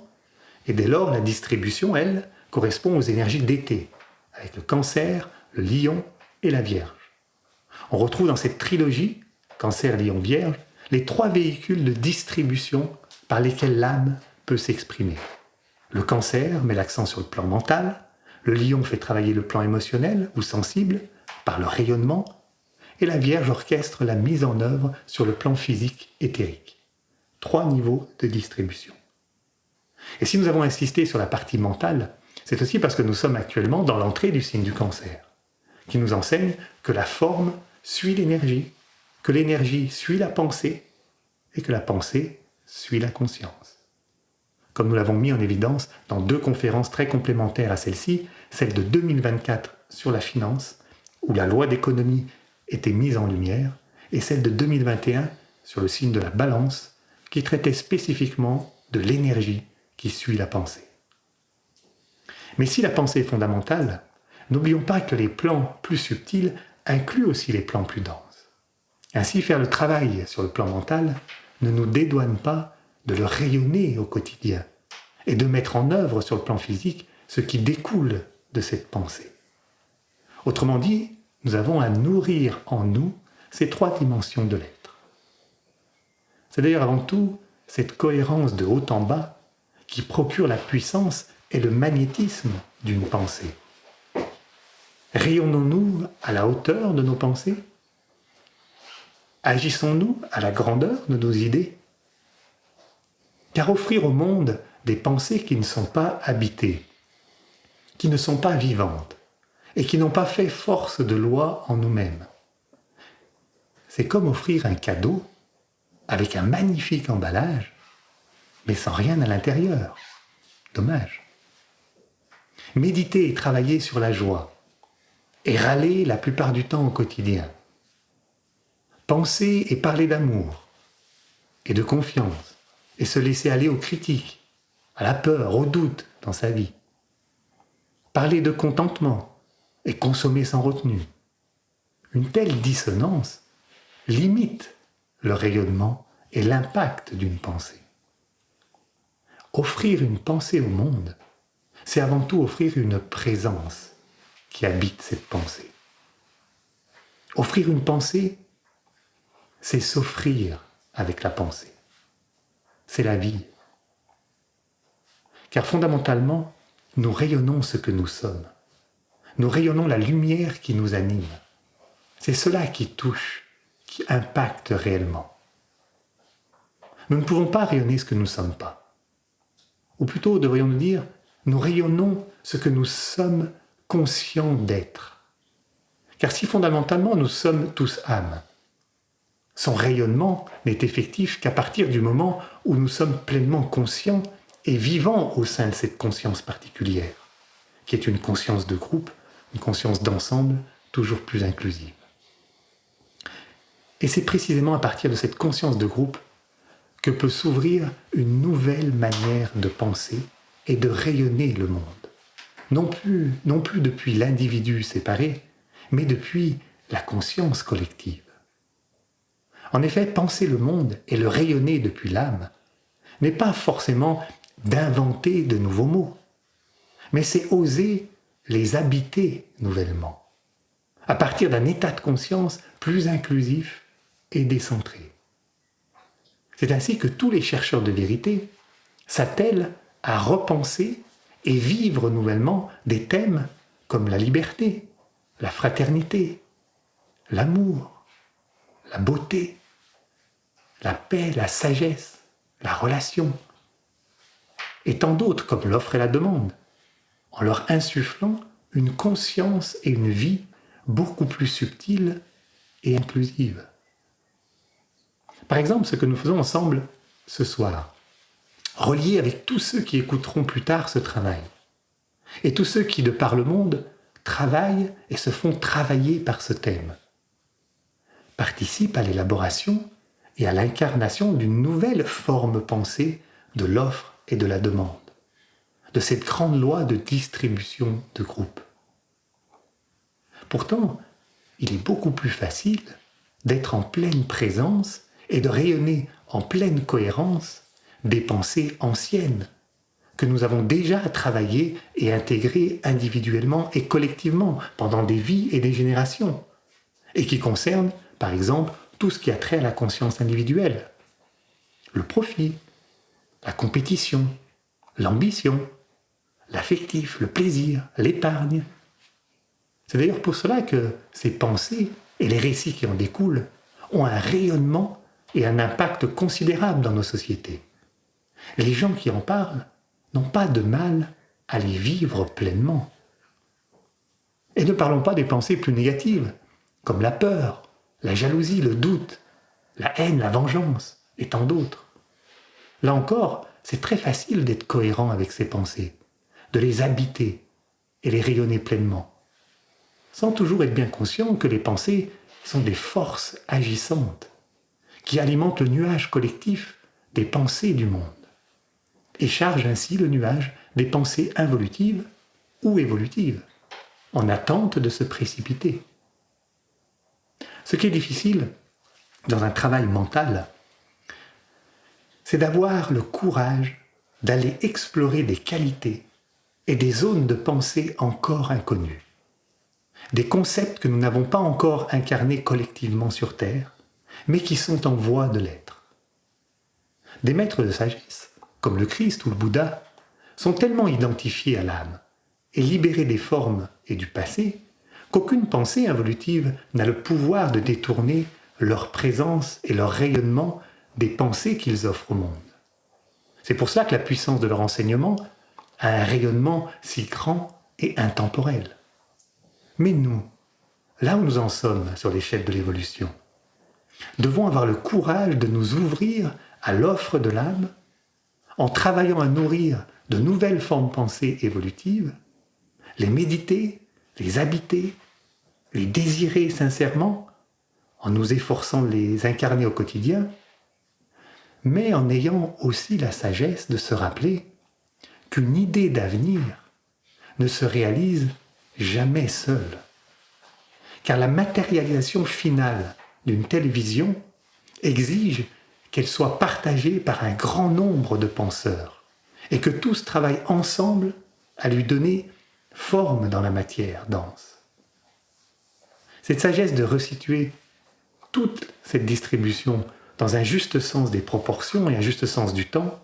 Et dès lors, la distribution, elle, correspond aux énergies d'été, avec le Cancer, le Lion et la Vierge. On retrouve dans cette trilogie, Cancer, Lion, Vierge, les trois véhicules de distribution par lesquels l'âme peut s'exprimer. Le Cancer met l'accent sur le plan mental, le Lion fait travailler le plan émotionnel ou sensible par le rayonnement, et la Vierge orchestre la mise en œuvre sur le plan physique éthérique. 3 niveaux de distribution. Et si nous avons insisté sur la partie mentale, c'est aussi parce que nous sommes actuellement dans l'entrée du signe du Cancer, qui nous enseigne que la forme suit l'énergie, que l'énergie suit la pensée, et que la pensée suit la conscience. comme nous l'avons mis en évidence dans 2 conférences très complémentaires à celle-ci, celle de 2024 sur la finance, où la loi d'économie était mise en lumière, et celle de 2021 sur le signe de la balance, qui traitait spécifiquement de l'énergie qui suit la pensée. Mais si la pensée est fondamentale, n'oublions pas que les plans plus subtils incluent aussi les plans plus denses. Ainsi, faire le travail sur le plan mental ne nous dédouane pas de le rayonner au quotidien et de mettre en œuvre sur le plan physique ce qui découle de cette pensée. Autrement dit, nous avons à nourrir en nous ces 3 dimensions de l'être. C'est d'ailleurs avant tout cette cohérence de haut en bas qui procure la puissance et le magnétisme d'une pensée. Rayonnons-nous à la hauteur de nos pensées ? Agissons-nous à la grandeur de nos idées ? Car offrir au monde des pensées qui ne sont pas habitées, qui ne sont pas vivantes et qui n'ont pas fait force de loi en nous-mêmes, c'est comme offrir un cadeau avec un magnifique emballage, mais sans rien à l'intérieur. Dommage. Méditer et travailler sur la joie, et râler la plupart du temps au quotidien. Penser et parler d'amour, et de confiance, et se laisser aller aux critiques, à la peur, au doute dans sa vie. Parler de contentement, et consommer sans retenue. Une telle dissonance limite le rayonnement et l'impact d'une pensée. Offrir une pensée au monde, c'est avant tout offrir une présence qui habite cette pensée. Offrir une pensée, c'est s'offrir avec la pensée. C'est la vie. Car fondamentalement, nous rayonnons ce que nous sommes. Nous rayonnons la lumière qui nous anime. C'est cela qui touche, qui impacte réellement. Nous ne pouvons pas rayonner ce que nous ne sommes pas. Ou plutôt, devrions-nous dire, nous rayonnons ce que nous sommes conscients d'être. Car si fondamentalement nous sommes tous âmes, son rayonnement n'est effectif qu'à partir du moment où nous sommes pleinement conscients et vivants au sein de cette conscience particulière, qui est une conscience de groupe, une conscience d'ensemble toujours plus inclusive. Et c'est précisément à partir de cette conscience de groupe que peut s'ouvrir une nouvelle manière de penser et de rayonner le monde. Non plus depuis l'individu séparé, mais depuis la conscience collective. En effet, penser le monde et le rayonner depuis l'âme n'est pas forcément d'inventer de nouveaux mots, mais c'est oser les habiter nouvellement, à partir d'un état de conscience plus inclusif et décentré. C'est ainsi que tous les chercheurs de vérité s'attellent à repenser et vivre nouvellement des thèmes comme la liberté, la fraternité, l'amour, la beauté, la paix, la sagesse, la relation, et tant d'autres comme l'offre et la demande, en leur insufflant une conscience et une vie beaucoup plus subtiles et inclusives. Par exemple, ce que nous faisons ensemble ce soir, relié avec tous ceux qui écouteront plus tard ce travail, et tous ceux qui, de par le monde, travaillent et se font travailler par ce thème, participent à l'élaboration et à l'incarnation d'une nouvelle forme pensée de l'offre et de la demande, de cette grande loi de distribution de groupe. Pourtant, il est beaucoup plus facile d'être en pleine présence et de rayonner en pleine cohérence des pensées anciennes que nous avons déjà travaillées et intégrées individuellement et collectivement pendant des vies et des générations, et qui concernent, par exemple, tout ce qui a trait à la conscience individuelle, le profit, la compétition, l'ambition, l'affectif, le plaisir, l'épargne. C'est d'ailleurs pour cela que ces pensées et les récits qui en découlent ont un rayonnement et un impact considérable dans nos sociétés. Les gens qui en parlent n'ont pas de mal à les vivre pleinement. Et ne parlons pas des pensées plus négatives, comme la peur, la jalousie, le doute, la haine, la vengeance, et tant d'autres. Là encore, c'est très facile d'être cohérent avec ses pensées, de les habiter et les rayonner pleinement, sans toujours être bien conscient que les pensées sont des forces agissantes qui alimentent le nuage collectif des pensées du monde et chargent ainsi le nuage des pensées involutives ou évolutives, en attente de se précipiter. Ce qui est difficile dans un travail mental, c'est d'avoir le courage d'aller explorer des qualités et des zones de pensée encore inconnues, des concepts que nous n'avons pas encore incarnés collectivement sur Terre, mais qui sont en voie de l'être. Des maîtres de sagesse, comme le Christ ou le Bouddha, sont tellement identifiés à l'âme et libérés des formes et du passé qu'aucune pensée involutive n'a le pouvoir de détourner leur présence et leur rayonnement des pensées qu'ils offrent au monde. C'est pour ça que la puissance de leur enseignement a un rayonnement si grand et intemporel. Mais nous, là où nous en sommes sur l'échelle de l'évolution, devons avoir le courage de nous ouvrir à l'offre de l'âme en travaillant à nourrir de nouvelles formes pensées évolutives, les méditer, les habiter, les désirer sincèrement, en nous efforçant de les incarner au quotidien, mais en ayant aussi la sagesse de se rappeler qu'une idée d'avenir ne se réalise jamais seule. Car la matérialisation finale d'une telle vision exige qu'elle soit partagée par un grand nombre de penseurs et que tous travaillent ensemble à lui donner forme dans la matière dense. Cette sagesse de resituer toute cette distribution dans un juste sens des proportions et un juste sens du temps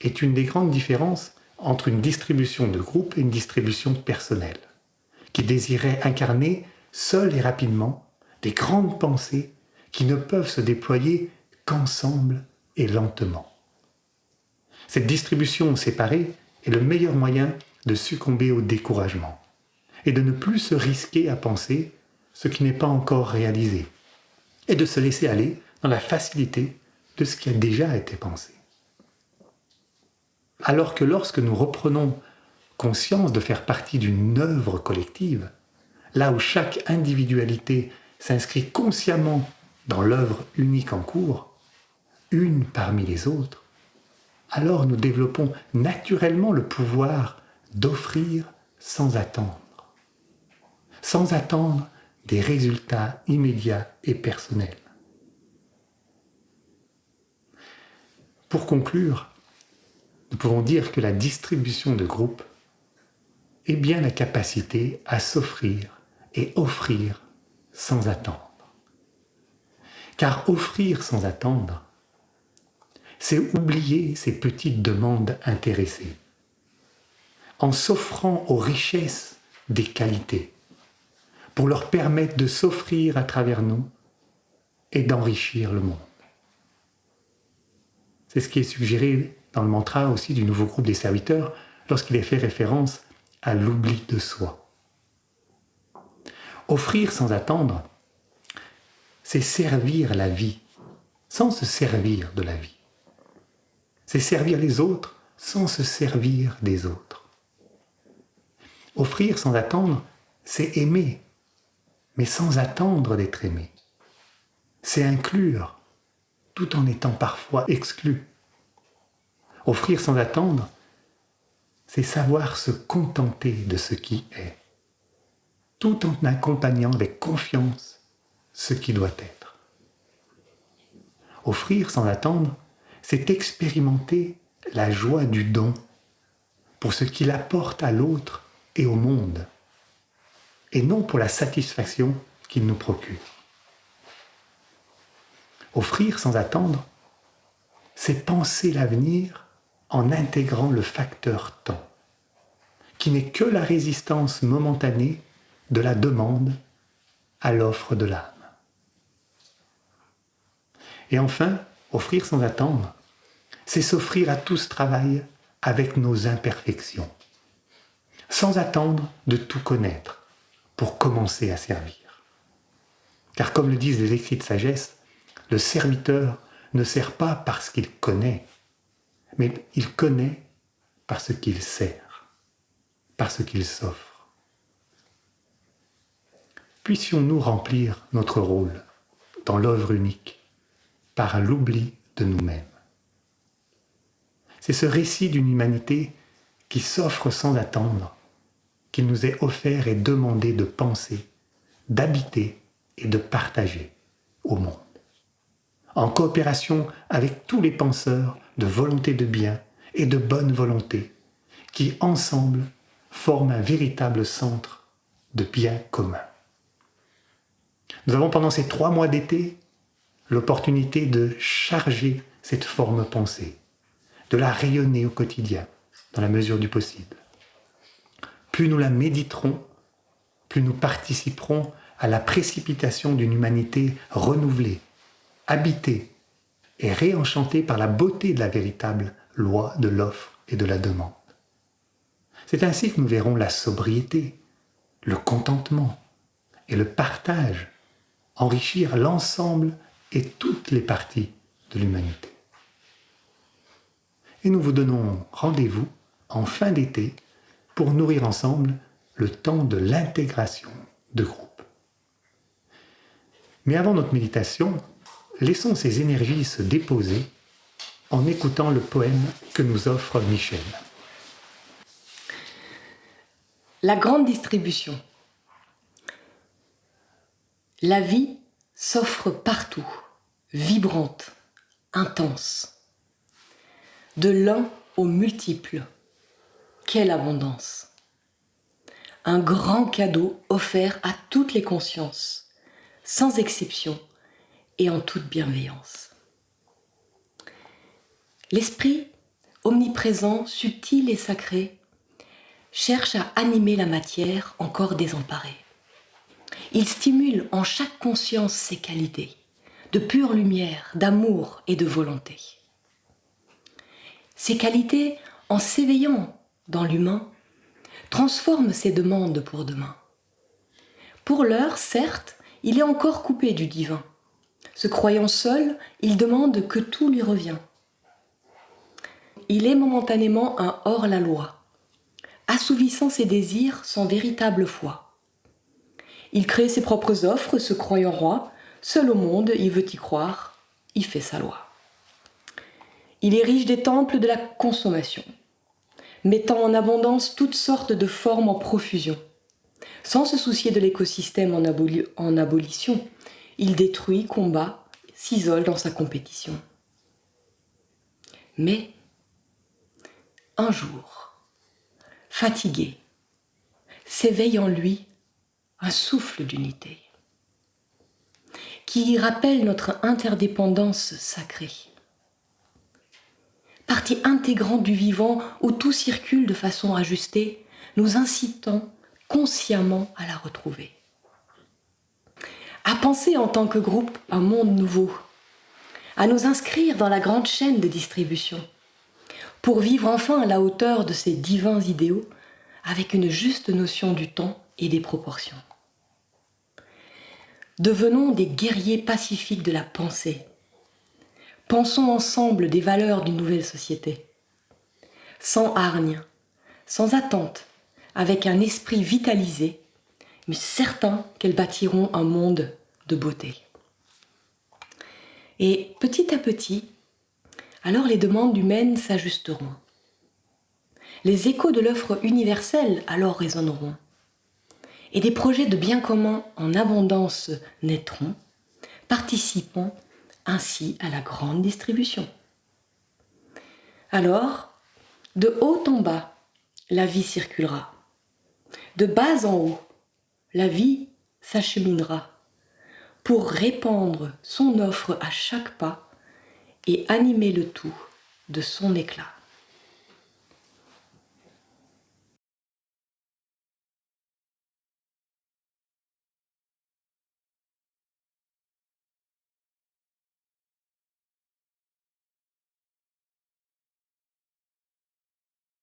est une des grandes différences entre une distribution de groupe et une distribution personnelle, qui désirait incarner seul et rapidement des grandes pensées qui ne peuvent se déployer qu'ensemble et lentement. Cette distribution séparée est le meilleur moyen de succomber au découragement et de ne plus se risquer à penser ce qui n'est pas encore réalisé et de se laisser aller dans la facilité de ce qui a déjà été pensé. Alors que lorsque nous reprenons conscience de faire partie d'une œuvre collective, là où chaque individualité s'inscrit consciemment dans l'œuvre unique en cours, une parmi les autres, alors nous développons naturellement le pouvoir d'offrir sans attendre des résultats immédiats et personnels. Pour conclure, nous pouvons dire que la distribution de groupe est bien la capacité à s'offrir et offrir sans attendre. Car offrir sans attendre, c'est oublier ces petites demandes intéressées, en s'offrant aux richesses des qualités, pour leur permettre de s'offrir à travers nous et d'enrichir le monde. C'est ce qui est suggéré dans le mantra aussi du nouveau groupe des serviteurs lorsqu'il est fait référence à l'oubli de soi. Offrir sans attendre, c'est servir la vie sans se servir de la vie. C'est servir les autres sans se servir des autres. Offrir sans attendre, c'est aimer, mais sans attendre d'être aimé. C'est inclure, tout en étant parfois exclu. Offrir sans attendre, c'est savoir se contenter de ce qui est, tout en accompagnant avec confiance ce qui doit être. Offrir sans attendre, c'est expérimenter la joie du don pour ce qu'il apporte à l'autre et au monde, et non pour la satisfaction qu'il nous procure. Offrir sans attendre, c'est penser l'avenir en intégrant le facteur temps, qui n'est que la résistance momentanée de la demande à l'offre de l'âme. Et enfin, offrir sans attendre, c'est s'offrir à tout ce travail avec nos imperfections, sans attendre de tout connaître pour commencer à servir. Car comme le disent les écrits de sagesse, le serviteur ne sert pas parce qu'il connaît, mais il connaît parce qu'il sert, parce qu'il s'offre. Puissions-nous remplir notre rôle dans l'œuvre unique par l'oubli de nous-mêmes. C'est ce récit d'une humanité qui s'offre sans attendre, qu'il nous est offert et demandé de penser, d'habiter et de partager au monde. En coopération avec tous les penseurs de volonté de bien et de bonne volonté, qui ensemble forment un véritable centre de bien commun. Nous avons pendant ces 3 mois d'été l'opportunité de charger cette forme pensée, de la rayonner au quotidien, dans la mesure du possible. Plus nous la méditerons, plus nous participerons à la précipitation d'une humanité renouvelée, habitée et réenchantée par la beauté de la véritable loi de l'offre et de la demande. C'est ainsi que nous verrons la sobriété, le contentement et le partage enrichir l'ensemble et toutes les parties de l'humanité. Et nous vous donnons rendez-vous en fin d'été pour nourrir ensemble le temps de l'intégration de groupe. Mais avant notre méditation, laissons ces énergies se déposer en écoutant le poème que nous offre Michel. La grande distribution. La vie s'offre partout, vibrante, intense. De l'un au multiple, quelle abondance! Un grand cadeau offert à toutes les consciences, sans exception et en toute bienveillance. L'esprit, omniprésent, subtil et sacré, cherche à animer la matière encore désemparée. Il stimule en chaque conscience ses qualités, de pure lumière, d'amour et de volonté. Ces qualités, en s'éveillant dans l'humain, transforment ses demandes pour demain. Pour l'heure, certes, il est encore coupé du divin. Se croyant seul, il demande que tout lui revient. Il est momentanément un hors-la-loi, assouvissant ses désirs sans véritable foi. Il crée ses propres offres, se croyant roi, seul au monde, il veut y croire, il fait sa loi. Il érige des temples de la consommation, mettant en abondance toutes sortes de formes en profusion. Sans se soucier de l'écosystème en abolition, il détruit, combat, s'isole dans sa compétition. Mais, un jour, fatigué, s'éveille en lui un souffle d'unité qui rappelle notre interdépendance sacrée. Partie intégrante du vivant où tout circule de façon ajustée, nous incitant consciemment à la retrouver. À penser en tant que groupe un monde nouveau, à nous inscrire dans la grande chaîne de distribution, pour vivre enfin à la hauteur de ces divins idéaux avec une juste notion du temps et des proportions. Devenons des guerriers pacifiques de la pensée. Pensons ensemble des valeurs d'une nouvelle société. Sans hargne, sans attente, avec un esprit vitalisé, mais certain qu'elles bâtiront un monde de beauté. Et petit à petit, alors les demandes humaines s'ajusteront. Les échos de l'œuvre universelle alors résonneront. Et des projets de bien commun en abondance naîtront, participant ainsi à la grande distribution. Alors, de haut en bas, la vie circulera. De bas en haut, la vie s'acheminera pour répandre son offre à chaque pas et animer le tout de son éclat.